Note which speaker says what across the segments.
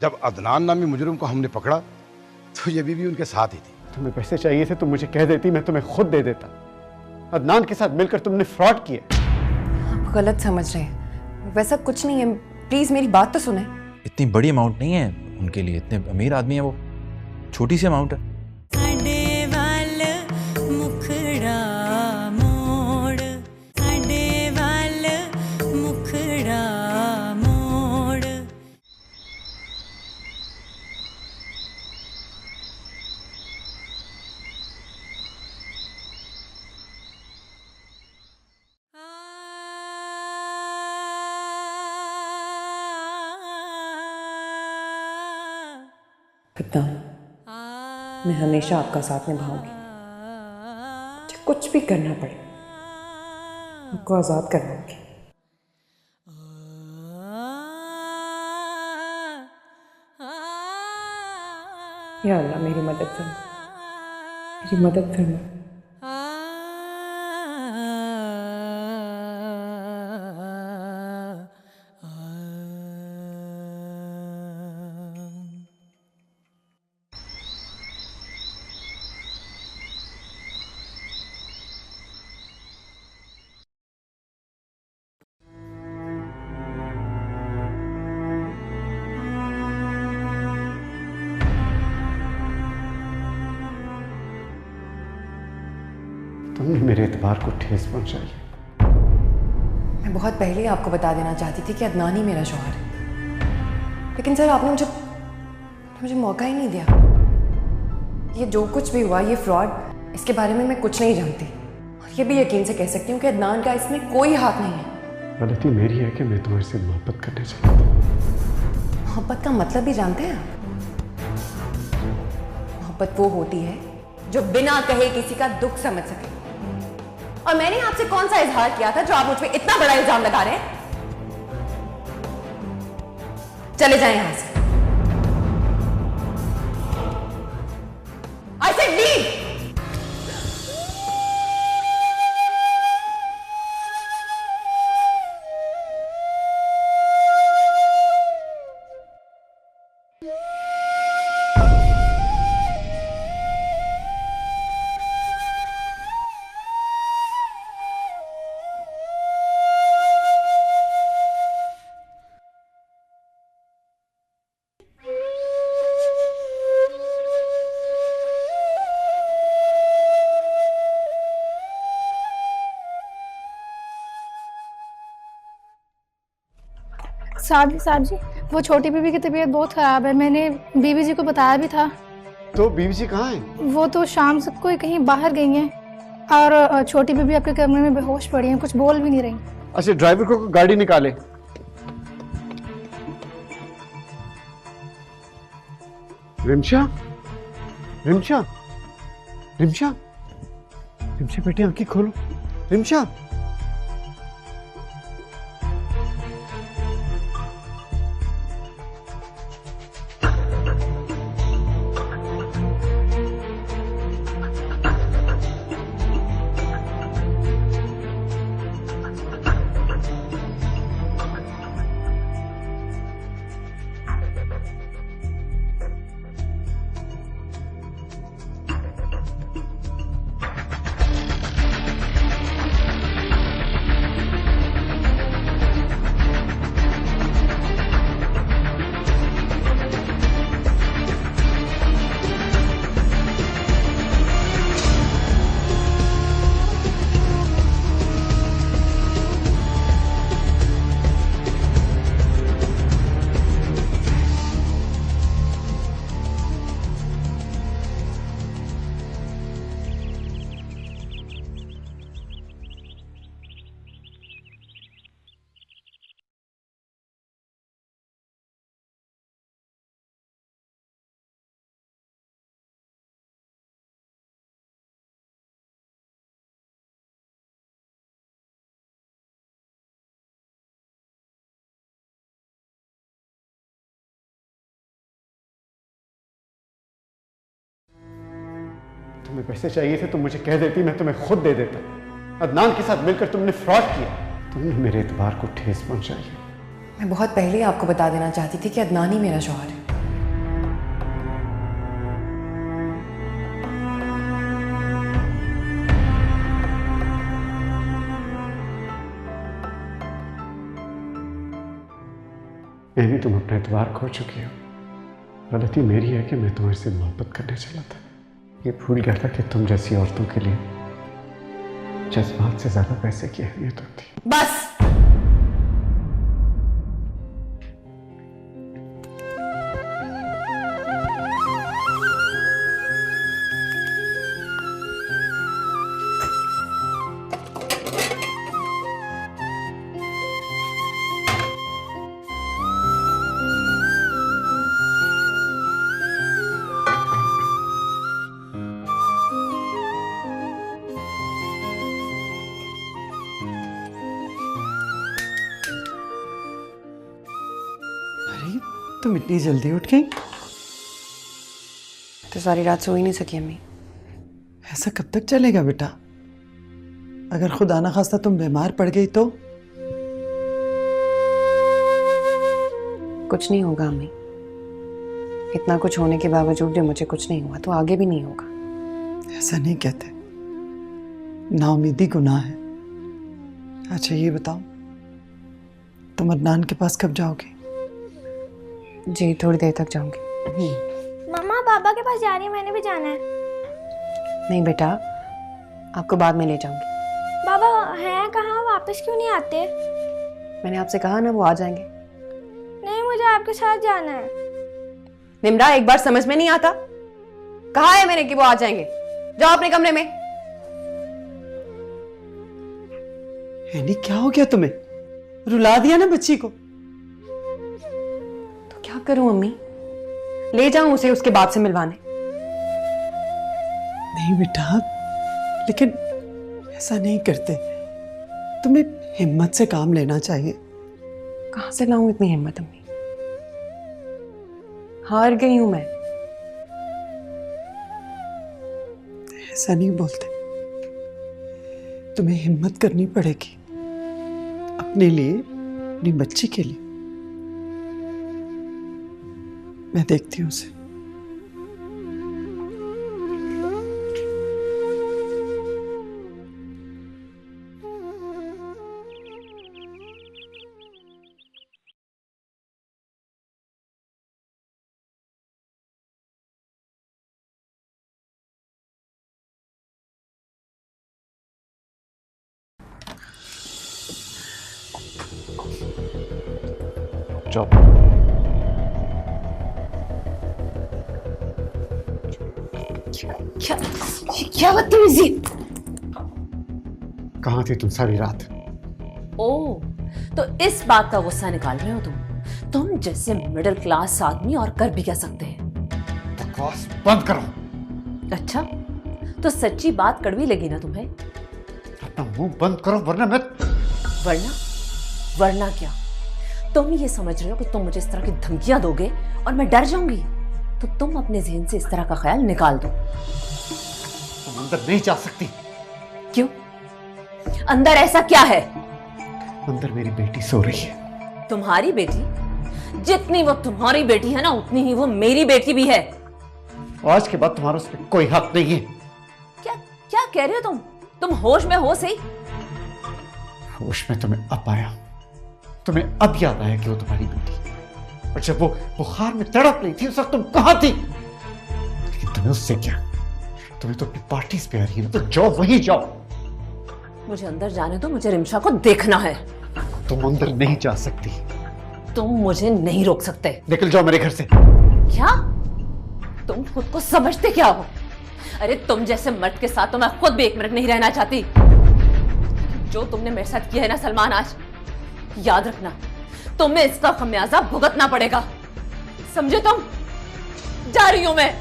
Speaker 1: जब अदनान नामी मुजरिम को हमने पकड़ा तो ये बीवी उनके साथ ही थी।
Speaker 2: तुम्हें पैसे चाहिए थे तो मुझे कह देती, मैं तुम्हें खुद दे देता। अदनान के साथ मिलकर तुमने फ्रॉड किया।
Speaker 3: आप गलत समझ रहे हैं, वैसा कुछ नहीं है। प्लीज मेरी बात तो सुने।
Speaker 4: इतनी बड़ी अमाउंट नहीं है उनके लिए, इतने अमीर आदमी है वो, छोटी सी अमाउंट है।
Speaker 3: मैं हमेशा आपका साथ निभाऊंगी, चाहे कुछ भी करना पड़े, आपको आजाद करवाऊंगी। या अल्लाह मेरी मदद फरमा, मेरी मदद फरमा।
Speaker 2: तुमने मेरे एतबार को ठेस पहुंचाई है।
Speaker 3: मैं बहुत पहले ही आपको बता देना चाहती थी कि अदनान ही मेरा शौहर है, लेकिन सर आपने मुझे मौका ही नहीं दिया। ये जो कुछ भी हुआ, ये फ्रॉड, इसके बारे में मैं कुछ नहीं जानती, और ये भी यकीन से कह सकती हूँ कि अदनान का इसमें कोई हाथ नहीं है।
Speaker 2: गलती मेरी है कि मैं तुम्हारे से मोहब्बत करने चाहती थी।
Speaker 3: मोहब्बत का मतलब भी जानते हैं आप? मोहब्बत वो होती है जो बिना कहे किसी का दुख समझ सके। और मैंने आपसे कौन सा इजहार किया था जो आप मुझ पे इतना बड़ा इल्जाम लगा रहे हैं? चले जाएं यहां से। I said leave!
Speaker 5: साहब जी, वो छोटी बीबी की तबीयत बहुत ख़राब है। मैंने बीबी जी को बताया भी था।
Speaker 2: तो बीवी जी कहाँ है?
Speaker 5: वो तो शाम से कोई कहीं बाहर गई हैं, और छोटी बीबी आपके कमरे में बेहोश पड़ी हैं, कुछ बोल भी नहीं रही।
Speaker 2: अच्छा, ड्राइवर को गाड़ी निकाले। रिमशा, रिमशा, रिमशा, रिमशा बेटी आंखें खोलो। रिमशा, तुम्हें पैसे चाहिए थे तो मुझे कह देती, मैं तुम्हें खुद दे देता। अदनान के साथ मिलकर तुमने फ्रॉड किया। तुमने मेरे एतबार को ठेस पहुंचाई है।
Speaker 3: मैं बहुत पहले ही आपको बता देना चाहती थी कि अदनान ही मेरा शौहर है,
Speaker 2: मैं भी तुम अपना एतबार खो चुकी हो। गलती मेरी है कि मैं तुम्हारे से मोहब्बत करने चला था। ये भूल गया था कि तुम जैसी औरतों के लिए जज्बात से ज्यादा पैसे की अहमियत होती है।
Speaker 3: बस।
Speaker 6: अरे तुम इतनी जल्दी उठ गई?
Speaker 3: तो सारी रात सो ही नहीं सकी अम्मी।
Speaker 6: ऐसा कब तक चलेगा बेटा? अगर खुदा ना खास्ता तुम बीमार पड़ गई तो?
Speaker 3: कुछ नहीं होगा अम्मी। इतना कुछ होने के बावजूद भी मुझे कुछ नहीं हुआ तो आगे भी नहीं होगा।
Speaker 6: ऐसा नहीं कहते, नाउमीदी गुनाह है। अच्छा ये बताओ, तुम अदनान के पास कब जाओगे?
Speaker 3: जी थोड़ी देर तक जाऊंगी।
Speaker 7: मम्मा पापा के पास जा रही है, मैंने भी जाना है।
Speaker 3: नहीं बेटा, आपको बाद में ले जाऊंगी।
Speaker 7: बाबा हैं कहाँ, वापस क्यों नहीं आते?
Speaker 3: मैंने आपसे कहा ना वो आ जाएंगे।
Speaker 7: नहीं, मुझे आपके साथ जाना है।
Speaker 3: निम्रा एक बार समझ में नहीं आता? कहा है मैंने कि वो आ जाएंगे। जाओ अपने कमरे में।
Speaker 6: हैनी क्या हो गया तुम्हें? रुला दिया ना बच्ची को?
Speaker 3: तो क्या करूं अम्मी? ले जाऊं उसे उसके बाप से मिलवाने?
Speaker 6: नहीं बेटा, लेकिन ऐसा नहीं करते। तुम्हें हिम्मत से काम लेना चाहिए।
Speaker 3: कहां से लाऊं इतनी हिम्मत अम्मी? हार गई हूं मैं।
Speaker 6: ऐसा नहीं बोलते, तुम्हें हिम्मत करनी पड़ेगी अपने लिए, अपनी बच्ची के लिए। मैं देखती हूँ उसे।
Speaker 2: जॉब
Speaker 8: क्या बदतमीजी!
Speaker 2: कहाँ थी तुम सारी रात?
Speaker 8: ओ, तो इस बात का गुस्सा निकाल रहे हो तुम जैसे मिडिल क्लास आदमी और कर भी क्या सकते हैं?
Speaker 2: बकवास बंद करो।
Speaker 8: अच्छा, तो सच्ची बात कड़वी लगी ना तुम्हें?
Speaker 2: अपना मुंह बंद करो वरना मैं।
Speaker 8: वरना क्या? तुम ये समझ रहे हो कि तुम मुझे इस तरह की धमकियां दोगे और मैं डर जाऊंगी? तो तुम अपने जहन से इस तरह का ख्याल निकाल दो।
Speaker 2: तुम अंदर नहीं जा सकती।
Speaker 8: क्यों? अंदर ऐसा क्या है?
Speaker 2: अंदर मेरी बेटी सो रही है।
Speaker 8: तुम्हारी बेटी? जितनी वो तुम्हारी बेटी है ना, उतनी ही वो मेरी बेटी भी है।
Speaker 2: आज के बाद तुम्हारा उस पर कोई हक नहीं है।
Speaker 8: क्या क्या कह रहे हो तुम होश में हो सही?
Speaker 2: होश में तुम्हें अब आया, तुम्हें अब याद आया कि वो तुम्हारी बेटी है। और जब वो बुखार में तड़प रही थी उस वक्त तुम कहां थी? लेकिन तुम्हें उससे क्या, तुम्हें तो अपनी पार्टीज पे आ रही है, तो जाओ वहीं जाओ।
Speaker 8: मुझे अंदर जाने दो, मुझे रिमशा को देखना है।
Speaker 2: तुम अंदर नहीं जा सकती।
Speaker 8: तुम मुझे नहीं रोक सकते।
Speaker 2: निकल जाओ मेरे घर से।
Speaker 8: क्या तुम खुद को समझते क्या हो? अरे तुम जैसे मर्द के साथ तो मैं खुद भी एक मिनट नहीं रहना चाहती। जो तुमने मेरे साथ किया है ना सलमान, आज याद रखना, तुम्हें इसका खमियाजा भुगतना पड़ेगा। समझे तुम? जा रही हूं मैं।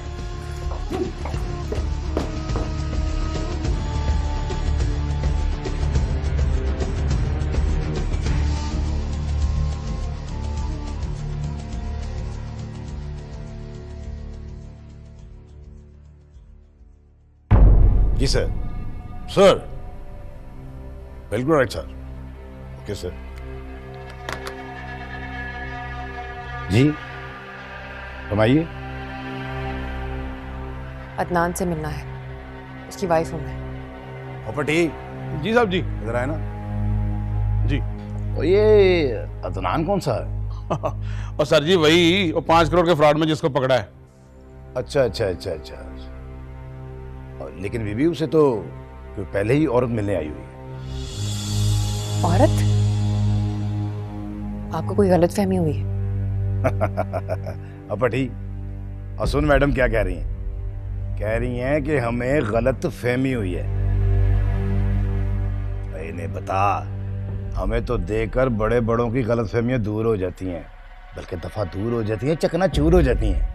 Speaker 1: जी सर। सर बिल्कुल राइट सर। Okay sir. जी फरमाइए।
Speaker 3: अदनान से मिलना है, उसकी वाइफ हूं मैं।
Speaker 1: प्रॉपर्टी। जी साहब जी, इधर आए ना जी। और ये अदनान कौन सा है? और सर जी वही वो 5 करोड़ के फ्रॉड में जिसको पकड़ा है।
Speaker 9: अच्छा अच्छा अच्छा अच्छा। लेकिन बीबी उसे तो कोई पहले ही औरत मिलने आई हुई है।
Speaker 3: औरत? आपको कोई गलतफहमी हुई है?
Speaker 9: अपटी, और सुन मैडम क्या कह रही हैं? कह रही हैं कि हमें गलत फहमी हुई है। इन्हें बता, हमें तो देखकर बड़े बड़ों की गलत फहमियां दूर हो जाती हैं, बल्कि दफा दूर हो जाती हैं, चकनाचूर हो जाती हैं।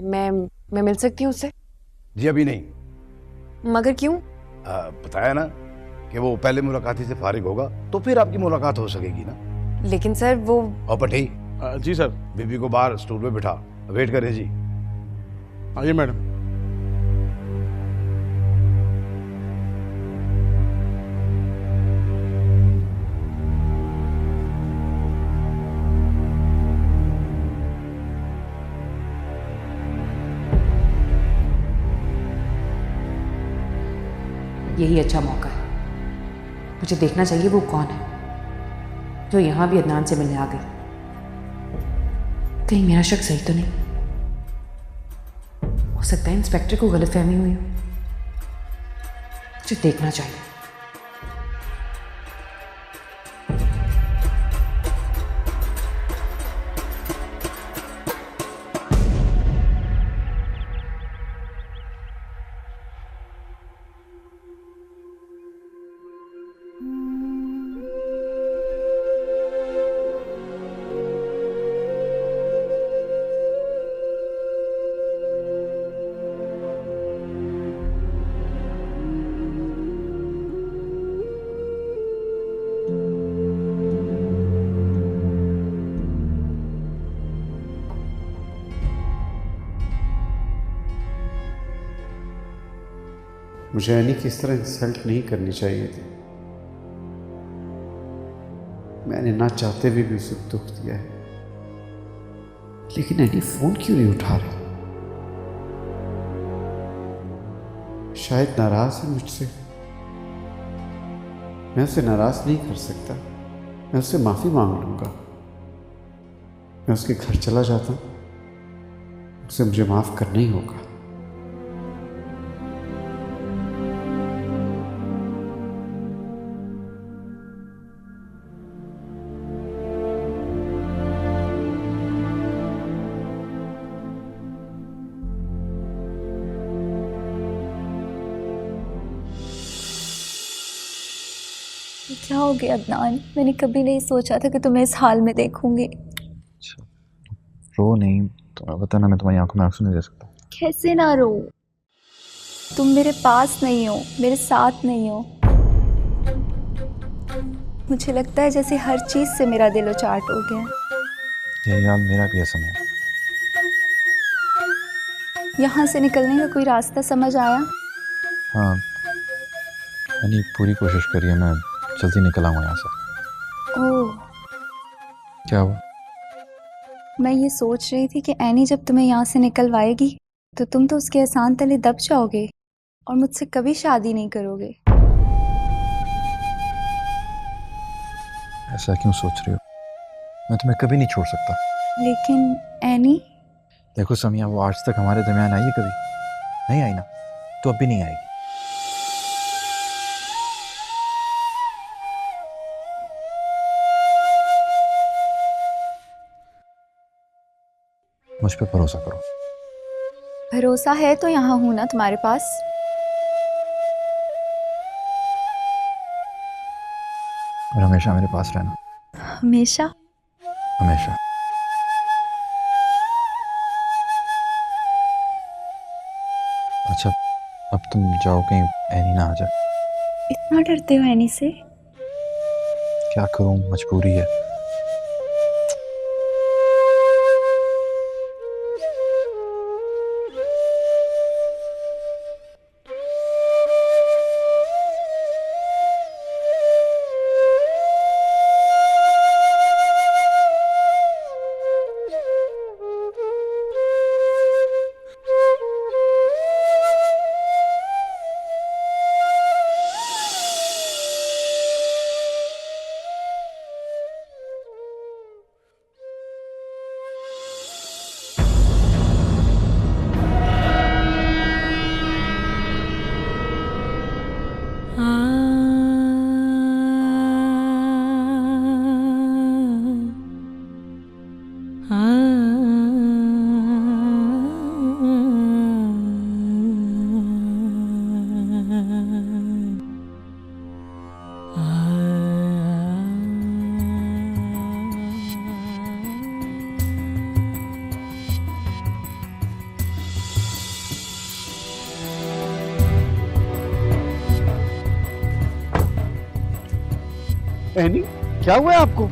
Speaker 3: मैं मिल सकती हूँ उससे?
Speaker 9: जी अभी नहीं।
Speaker 3: मगर क्यों?
Speaker 9: बताया ना कि वो पहले मुलाकाती से फारिग होगा तो फिर आपकी मुलाकात हो सकेगी ना।
Speaker 3: लेकिन सर वो...
Speaker 9: अपटी,
Speaker 1: जी सर।
Speaker 9: बीबी को बाहर स्टूल पे बिठा, वेट करें जी।
Speaker 1: आइए मैडम।
Speaker 3: यही अच्छा मौका है, मुझे देखना चाहिए वो कौन है जो यहाँ भी अदनान से मिलने आ गई। कहीं मेरा शक सही तो नहीं? हो सकता है इंस्पेक्टर को गलतफहमी हुई हो। मुझे देखना चाहिए।
Speaker 2: मुझे एनी की इस तरह इंसल्ट नहीं करनी चाहिए थी। मैंने ना चाहते भी उसे दुख दिया है, लेकिन एनी फोन क्यों नहीं उठा रहा? शायद नाराज है मुझसे। मैं उसे नाराज नहीं कर सकता। मैं उससे माफी मांग लूंगा। मैं उसके घर चला जाता हूं, उसे मुझे माफ करना ही होगा।
Speaker 10: क्या हो गया अदनान? मैंने कभी नहीं सोचा था कि तुम्हें इस हाल में देखूंगी।
Speaker 4: रो नहीं, तो बताना, मैं तुम्हारी आंखों में आंसू नहीं दे सकता।
Speaker 10: कैसे ना रो? तुम मेरे पास नहीं हो, मेरे साथ नहीं हो। मुझे लगता है जैसे हर चीज से मेरा दिल उचाट हो गया।
Speaker 4: ये याद मेरा भी है समय।
Speaker 10: यहाँ से निकलने का कोई रास्ता समझ आया?
Speaker 4: हाँ, मैंने पूरी कोशिश करी है, मैं जल्दी निकल आऊँगा यहाँ से।
Speaker 10: ओह,
Speaker 4: क्या हुआ?
Speaker 10: मैं ये सोच रही थी कि एनी जब तुम्हें यहाँ से निकलवाएगी तो तुम तो उसके एहसान तले दब जाओगे और मुझसे कभी शादी नहीं करोगे।
Speaker 4: ऐसा क्यों सोच रही हो? मैं तुम्हें कभी नहीं छोड़ सकता।
Speaker 10: लेकिन एनी...
Speaker 4: देखो समिया, वो आज तक हमारे दरमियान आई है कभी? नहीं आई ना, तो अब भी नहीं आएगी। मुझ पे भरोसा करो।
Speaker 10: भरोसा है तो यहाँ हूं ना तुम्हारे पास।
Speaker 4: और हमेशा मेरे पास रहना।
Speaker 10: हमेशा?
Speaker 4: हमेशा। अच्छा, अब तुम जाओ, कहीं एनी ना आ जाए।
Speaker 10: इतना डरते हो एनी से?
Speaker 4: क्या करूं, मजबूरी है।
Speaker 2: एनी क्या हुआ है आपको?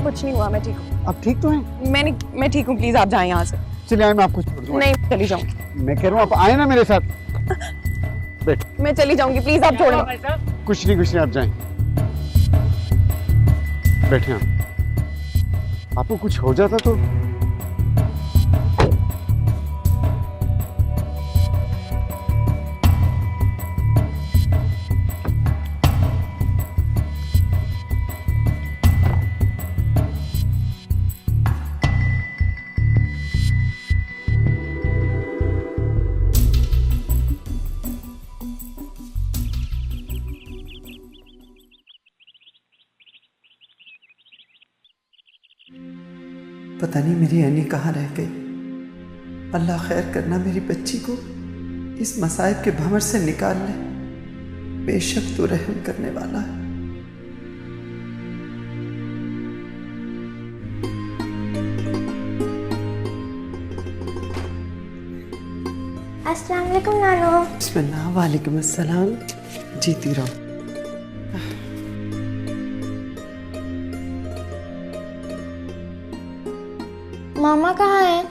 Speaker 3: कुछ नहीं हुआ, मैं ठीक हूँ।
Speaker 2: आप ठीक तो हैं?
Speaker 3: मैं ठीक हूँ, प्लीज आप जाएं यहाँ से।
Speaker 2: चलिए आए, मैं आपको छोड़ दूंगा।
Speaker 3: नहीं, चली जाऊंगी।
Speaker 2: मैं कह रहा हूँ आप आए ना मेरे साथ। बैठ।
Speaker 3: मैं चली जाऊंगी, प्लीज आप छोड़ो।
Speaker 2: कुछ नहीं आप जाएं। बैठे आप। आपको कुछ हो जाता तो?
Speaker 6: पता नहीं मेरी एनी कहाँ रह गई। अल्लाह खैर करना मेरी बच्ची को इस मसाइब के भंवर से निकाल ले। बेशक तू रहम करने वाला है।
Speaker 7: अस्सलाम वालेकुम नानू।
Speaker 6: बिस्मिल्लाह, वालेकुम अस्सलाम। जीती रहो।
Speaker 7: मामा कहाँ है?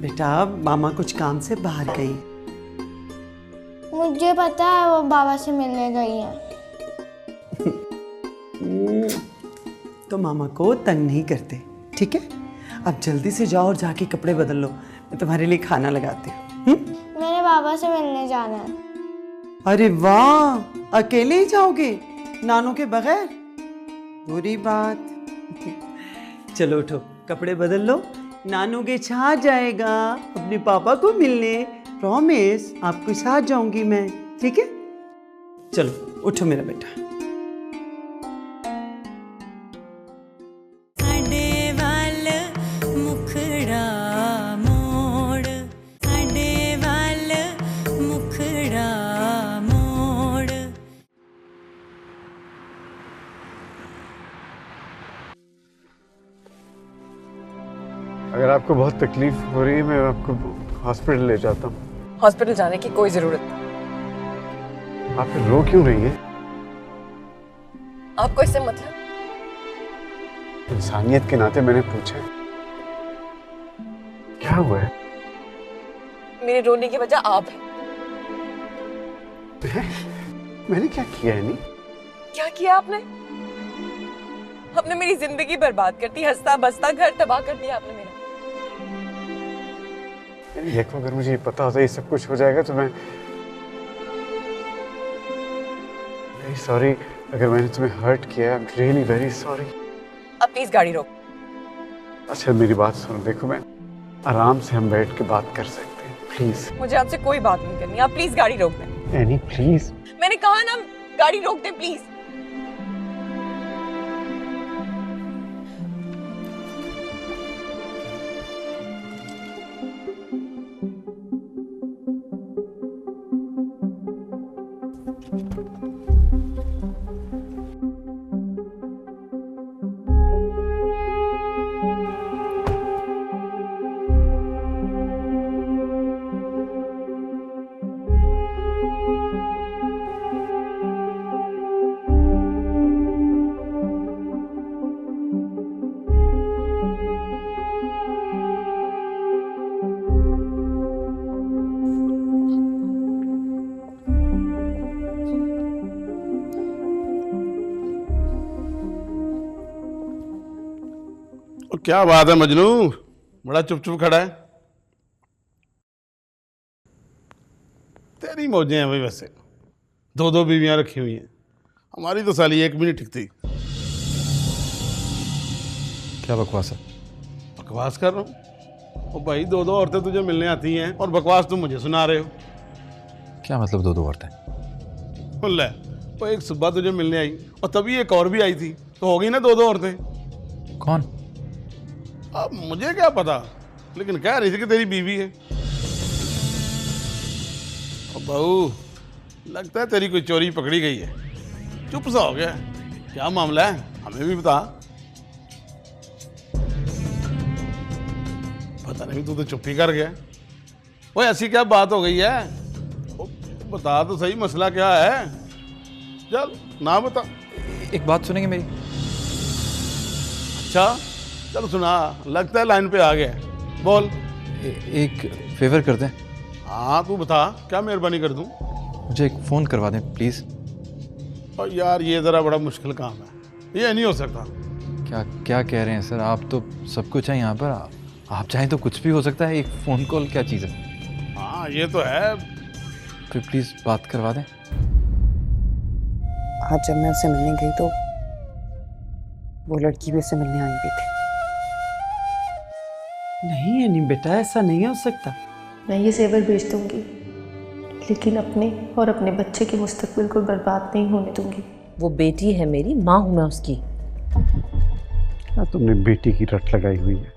Speaker 6: बेटा मामा कुछ काम से बाहर गई।
Speaker 7: मुझे पता है, वो बाबा से मिलने गई हैं।
Speaker 6: तो मामा को तंग नहीं करते, ठीक है? अब जल्दी से जाओ और जाके कपड़े बदल लो, मैं तुम्हारे लिए खाना लगाती हूँ।
Speaker 7: मेरे बाबा से मिलने जाना है।
Speaker 6: अरे वाह, अकेले ही जाओगे नानू के बगैर? बुरी बात। चलो उठो, कपड़े बदल लो, नानू के साथ जाएगा अपने पापा को मिलने। प्रॉमिस, आपके साथ जाऊंगी मैं, ठीक है? चलो उठो मेरा बेटा।
Speaker 2: अगर आपको बहुत तकलीफ हो रही है, मैं आपको हॉस्पिटल ले जाता हूँ।
Speaker 3: हॉस्पिटल जाने की कोई जरूरत नहीं।
Speaker 2: आप फिर रो क्यों रही हैं?
Speaker 3: आपको इससे मतलब?
Speaker 2: इंसानियत के नाते मैंने पूछा। क्या हुआ है?
Speaker 3: मेरे रोने की वजह आप है।
Speaker 2: मैंने क्या किया है? नहीं
Speaker 3: क्या किया आपने? आपने मेरी जिंदगी बर्बाद कर दी, हंसता बसता घर तबाह कर दिया आपने मेरा।
Speaker 2: देखो, अगर मुझे पता होता ये सब कुछ हो जाएगा तो मैं वेरी सॉरी। अगर मैंने तुम्हें हर्ट किया, I am really very sorry.
Speaker 3: अब प्लीज गाड़ी रोक।
Speaker 2: अच्छा मेरी बात सुनो, देखो मैं आराम से हम बैठ के बात कर सकते हैं, प्लीज।
Speaker 3: मुझे आपसे कोई बात नहीं करनी, आप प्लीज गाड़ी रोक दें।
Speaker 2: Any please.
Speaker 3: मैंने कहा ना, गाड़ी रोक दें प्लीज।
Speaker 1: क्या बात है मजनू, बड़ा चुप चुप खड़ा है। तेरी मौजें हैं भाई। वैसे दो दो बीवियां रखी हुई हैं, हमारी तो साली एक भी नहीं टिकती।
Speaker 4: क्या बकवास है?
Speaker 1: बकवास कर रहा हूँ? ओ भाई, दो दो औरतें तुझे मिलने आती हैं और बकवास तुम मुझे सुना रहे हो।
Speaker 4: क्या मतलब दो दो औरतें?
Speaker 1: ले, वो एक सुबह तुझे मिलने आई और तभी एक और भी आई थी, तो होगी ना दो दो औरतें।
Speaker 4: कौन?
Speaker 1: अब मुझे क्या पता, लेकिन कह रही थी कि तेरी बीवी है। बहू, लगता है तेरी कोई चोरी पकड़ी गई है। चुप सा हो गया, क्या मामला है, हमें भी बता। पता नहीं, तू तो चुप ही कर गया। वो ऐसी क्या बात हो गई है? बता तो सही, मसला क्या है? चल ना बता।
Speaker 4: एक बात सुनेंगे मेरी?
Speaker 1: अच्छा चल सुना, लगता है लाइन पे आ गया। बोल।
Speaker 4: एक फेवर कर दें?
Speaker 1: हाँ तू बता, क्या मेहरबानी कर दूं?
Speaker 4: मुझे एक फ़ोन करवा दें प्लीज़।
Speaker 1: और यार ये ज़रा बड़ा मुश्किल काम है, ये नहीं हो सकता।
Speaker 4: क्या क्या कह रहे हैं सर? आप तो सब कुछ है यहाँ पर, आप चाहें तो कुछ भी हो सकता है। एक फ़ोन कॉल क्या चीज़ है?
Speaker 1: हाँ ये तो है।
Speaker 4: फिर प्लीज़ बात करवा दें।
Speaker 3: आज जब मैं उससे मिलने गई तो वो लड़की भी उससे मिलने आई हुई थी।
Speaker 6: नहीं एनी बेटा, ऐसा नहीं हो सकता।
Speaker 11: मैं ये जेवर बेच दूंगी, लेकिन अपने और अपने बच्चे के मुस्तकबिल को बर्बाद नहीं होने दूंगी।
Speaker 8: वो बेटी है मेरी, माँ हूँ मैं उसकी।
Speaker 2: क्या तुमने बेटी की रट लगाई हुई है?